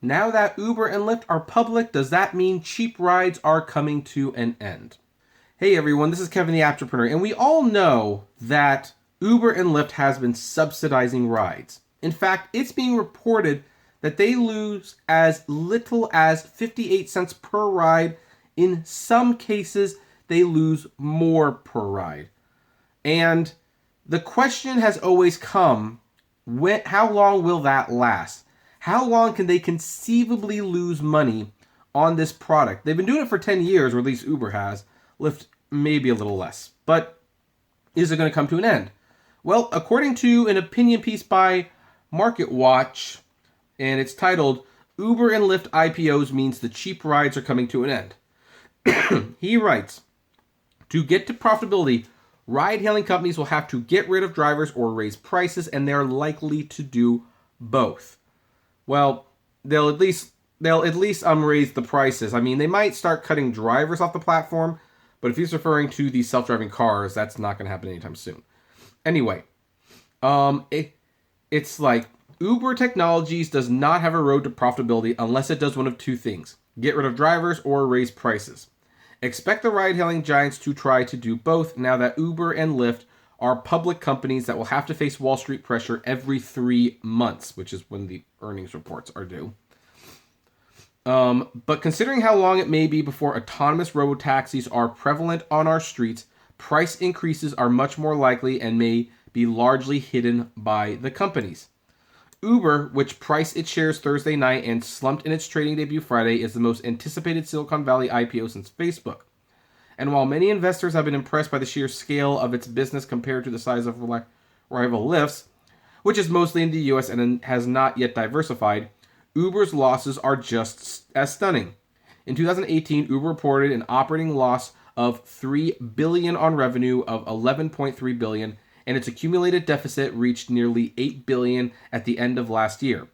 Now that Uber and Lyft are public, does that mean cheap rides are coming to an end? Hey everyone, this is Kevin the Apptrepreneur, and we all know that Uber and Lyft has been subsidizing rides. In fact, it's being reported that they lose as little as 58 cents per ride. In some cases, they lose more per ride. And the question has always come, how long will that last? How long can they conceivably lose money on this product? They've been doing it for 10 years, or at least Uber has. Lyft maybe a little less. But is it going to come to an end? Well, according to an opinion piece by MarketWatch, and it's titled, Uber and Lyft IPOs means the cheap rides are coming to an end. He writes, to get to profitability, ride-hailing companies will have to get rid of drivers or raise prices, and they're likely to do both. Well, they'll at least raise the prices. I mean, they might start cutting drivers off the platform, but if he's referring to the self-driving cars, that's not going to happen anytime soon. Anyway, it's like Uber Technologies does not have a road to profitability unless it does one of two things: get rid of drivers or raise prices. Expect the ride-hailing giants to try to do both now that Uber and Lyft are public companies that will have to face Wall Street pressure every 3 months, which is when the earnings reports are due. But considering how long it may be before autonomous robotaxis are prevalent on our streets, price increases are much more likely and may be largely hidden by the companies. Uber, which priced its shares Thursday night and slumped in its trading debut Friday, is the most anticipated Silicon Valley IPO since Facebook. And while many investors have been impressed by the sheer scale of its business compared to the size of rival Lyft's, which is mostly in the US and has not yet diversified, Uber's losses are just as stunning. In 2018, Uber reported an operating loss of $3 billion on revenue of $11.3 billion, and its accumulated deficit reached nearly $8 billion at the end of last year.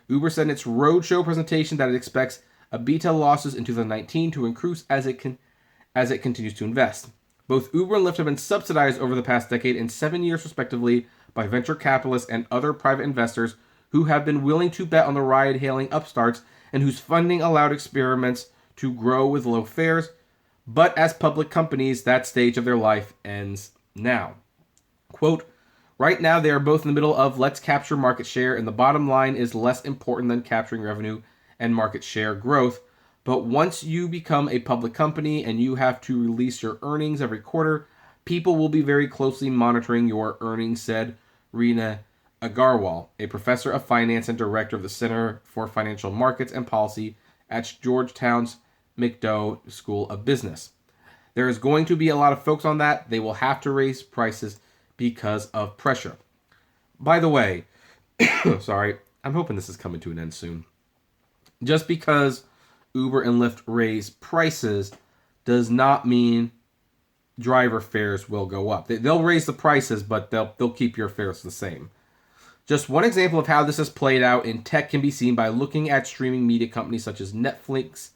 Uber said in its roadshow presentation that it expects EBITDA losses in 2019 to increase as it continues to invest. Both Uber and Lyft have been subsidized over the past decade and 7 years respectively by venture capitalists and other private investors who have been willing to bet on the ride-hailing upstarts and whose funding allowed experiments to grow with low fares. But as public companies, that stage of their life ends now. Quote, right now they are both in the middle of let's capture market share, and the bottom line is less important than capturing revenue and market share growth. But once you become a public company and you have to release your earnings every quarter, people will be very closely monitoring your earnings, said Reena Agarwal, a professor of finance and director of the Center for Financial Markets and Policy at Georgetown's McDough School of Business. There is going to be a lot of focus on that. They will have to raise prices because of pressure. By the way, sorry, I'm hoping this is coming to an end soon. Just because Uber and Lyft raise prices does not mean driver fares will go up. They'll raise the prices, but they'll keep your fares the same. Just one example of how this has played out in tech can be seen by looking at streaming media companies such as Netflix.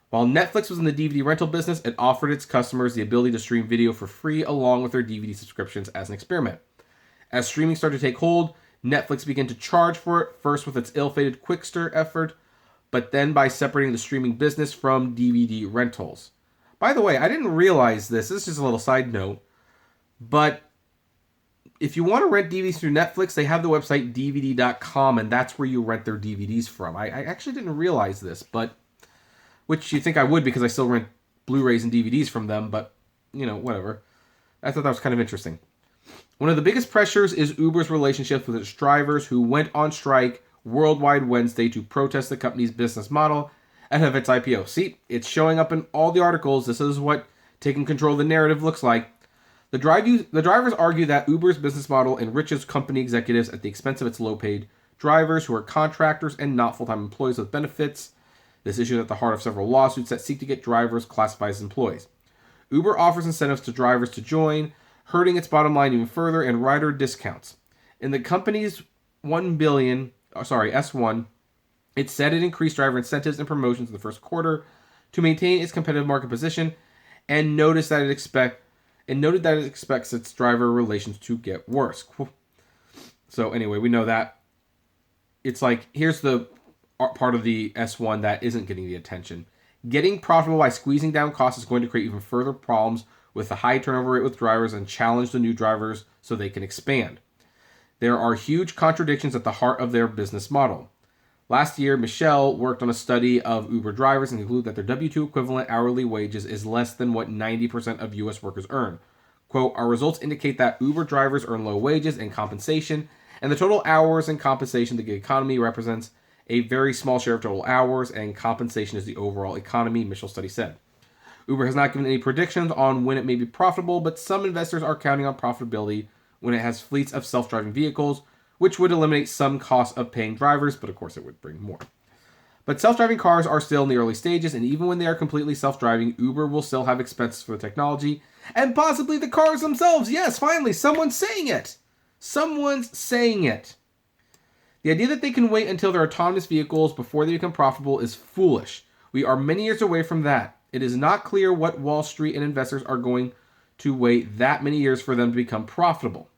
While Netflix was in the DVD rental business, it offered its customers the ability to stream video for free along with their DVD subscriptions as an experiment. As streaming started to take hold, Netflix began to charge for it, first with its ill-fated Quickster effort, but then by separating the streaming business from DVD rentals. By the way, I didn't realize this is just a little side note, but if you want to rent DVDs through Netflix, they have the website DVD.com, and that's where you rent their DVDs from. I actually didn't realize this, but which you think I would because I still rent Blu-rays and DVDs from them, but, whatever. I thought that was kind of interesting. One of the biggest pressures is Uber's relationship with its drivers who went on strike worldwide Wednesday to protest the company's business model ahead of its IPO. See, it's showing up in all the articles. This is what taking control of the narrative looks like. The drivers argue that Uber's business model enriches company executives at the expense of its low-paid drivers who are contractors and not full-time employees with benefits. This issue is at the heart of several lawsuits that seek to get drivers classified as employees. Uber offers incentives to drivers to join, hurting its bottom line even further, and rider discounts. In the company's S1, it said it increased driver incentives and promotions in the first quarter to maintain its competitive market position, and noted that it expects its driver relations to get worse. So anyway, we know that. It's like, here's the part of the S1 that isn't getting the attention. Getting profitable by squeezing down costs is going to create even further problems with the high turnover rate with drivers and challenge the new drivers so they can expand. There are huge contradictions at the heart of their business model. Last year, Michelle worked on a study of Uber drivers and concluded that their W-2 equivalent hourly wages is less than what 90% of U.S. workers earn. Quote, our results indicate that Uber drivers earn low wages and compensation, and the total hours and compensation the gig economy represents a very small share of total hours, and compensation is the overall economy, Michelle study said. Uber has not given any predictions on when it may be profitable, but some investors are counting on profitability when it has fleets of self-driving vehicles, which would eliminate some costs of paying drivers, but of course it would bring more. But self-driving cars are still in the early stages, and even when they are completely self-driving, Uber will still have expenses for the technology, and possibly the cars themselves. Yes, finally, someone's saying it. Someone's saying it. The idea that they can wait until they're autonomous vehicles before they become profitable is foolish. We are many years away from that. It is not clear what Wall Street and investors are going to wait that many years for them to become profitable.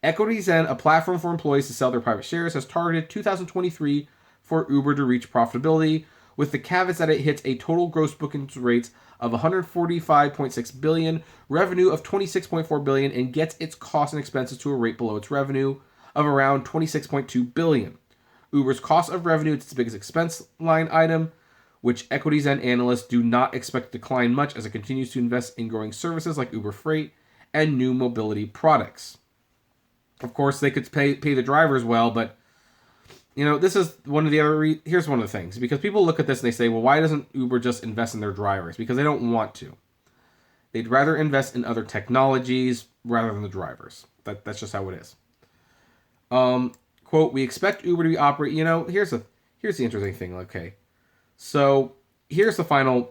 EquityZen, a platform for employees to sell their private shares, has targeted 2023 for Uber to reach profitability, with the caveats that it hits a total gross bookings rates of $145.6 billion, revenue of $26.4 billion, and gets its costs and expenses to a rate below its revenue of around $26.2 billion. Uber's cost of revenue is its biggest expense line item, which EquityZen analysts do not expect to decline much as it continues to invest in growing services like Uber Freight and new mobility products. Of course, they could pay the drivers well, but this is one of the other. Here's one of the things, because people look at this and they say, well, why doesn't Uber just invest in their drivers? Because they don't want to. They'd rather invest in other technologies rather than the drivers. That's just how it is. Quote, we expect Uber to be operating. Here's the interesting thing. Okay, so here's the final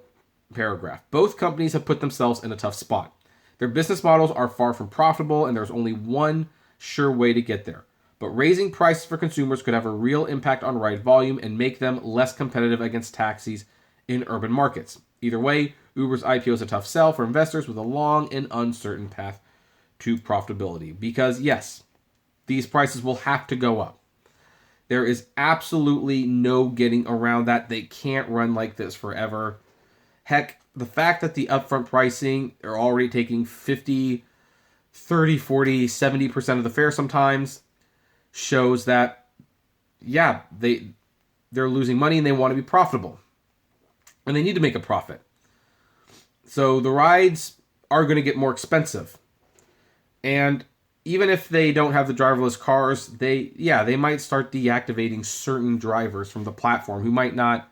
paragraph. Both companies have put themselves in a tough spot. Their business models are far from profitable, and there's only one sure way to get there. But raising prices for consumers could have a real impact on ride volume and make them less competitive against taxis in urban markets. Either way, Uber's IPO is a tough sell for investors with a long and uncertain path to profitability. Because yes, these prices will have to go up. There is absolutely no getting around that. They can't run like this forever. Heck, the fact that the upfront pricing, they're already taking 50, 30, 40, 70% of the fare sometimes, shows that, yeah, they're losing money and they want to be profitable. And they need to make a profit. So the rides are going to get more expensive. And even if they don't have the driverless cars, they might start deactivating certain drivers from the platform who might not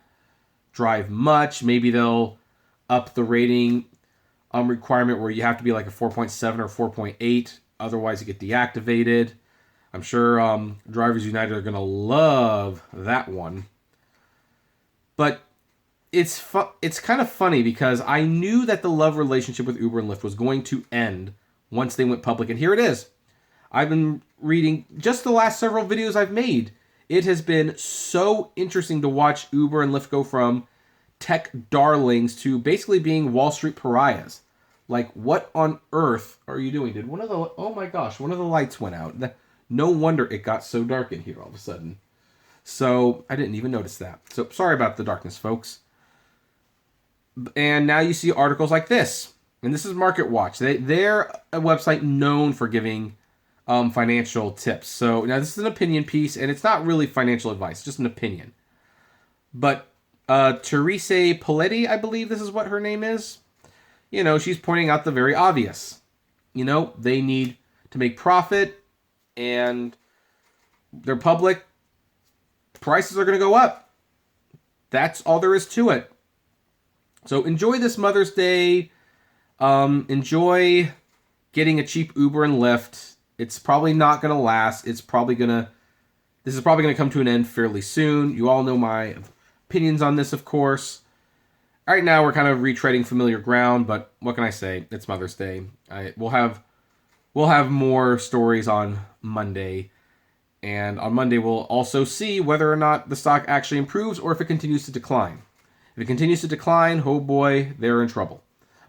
drive much. Maybe they'll up the rating requirement where you have to be like a 4.7 or 4.8. Otherwise, you get deactivated. I'm sure Drivers United are going to love that one. But it's kind of funny because I knew that the love relationship with Uber and Lyft was going to end once they went public. And here it is. I've been reading just the last several videos I've made. It has been so interesting to watch Uber and Lyft go from tech darlings to basically being Wall Street pariahs. Like, what on earth are you doing? Oh my gosh, one of the lights went out. No wonder it got so dark in here all of a sudden. So I didn't even notice that. So sorry about the darkness, folks. And now you see articles like this. And this is Market Watch. They're a website known for giving financial tips. So now this is an opinion piece, and it's not really financial advice, it's just an opinion. But Therese Poletti, I believe this is what her name is. She's pointing out the very obvious. They need to make profit, and they're public. Prices are going to go up. That's all there is to it. So enjoy this Mother's Day. Enjoy getting a cheap Uber and Lyft. It's probably not going to last. This is probably going to come to an end fairly soon. You all know my opinions on this, of course. Right now, we're kind of retreading familiar ground, but what can I say? It's Mother's Day. We'll have more stories on Monday. And on Monday, we'll also see whether or not the stock actually improves or if it continues to decline. If it continues to decline, oh boy, they're in trouble.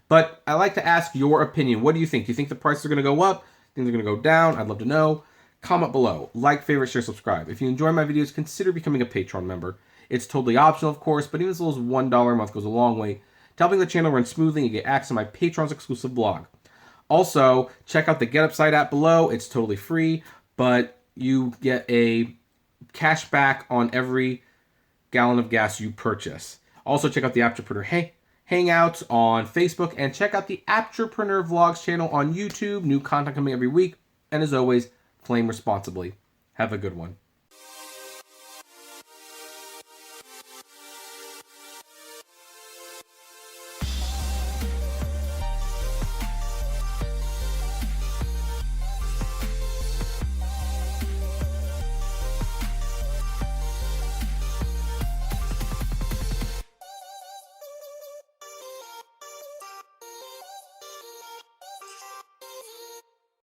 But I like to ask your opinion. What do you think? Do you think the prices are going to go up? Do you think they're going to go down? I'd love to know. Comment below, like, favorite, share, subscribe. If you enjoy my videos, consider becoming a Patreon member. It's totally optional, of course, but even as little as $1 a month goes a long way to helping the channel run smoothly and get access to my Patreon's exclusive blog. Also, check out the GetUpside app below. It's totally free, but you get a cash back on every gallon of gas you purchase. Also, check out the Apptrepreneur Hangouts on Facebook, and check out the Apptrepreneur Vlogs channel on YouTube. New content coming every week. And as always, flame responsibly. Have a good one.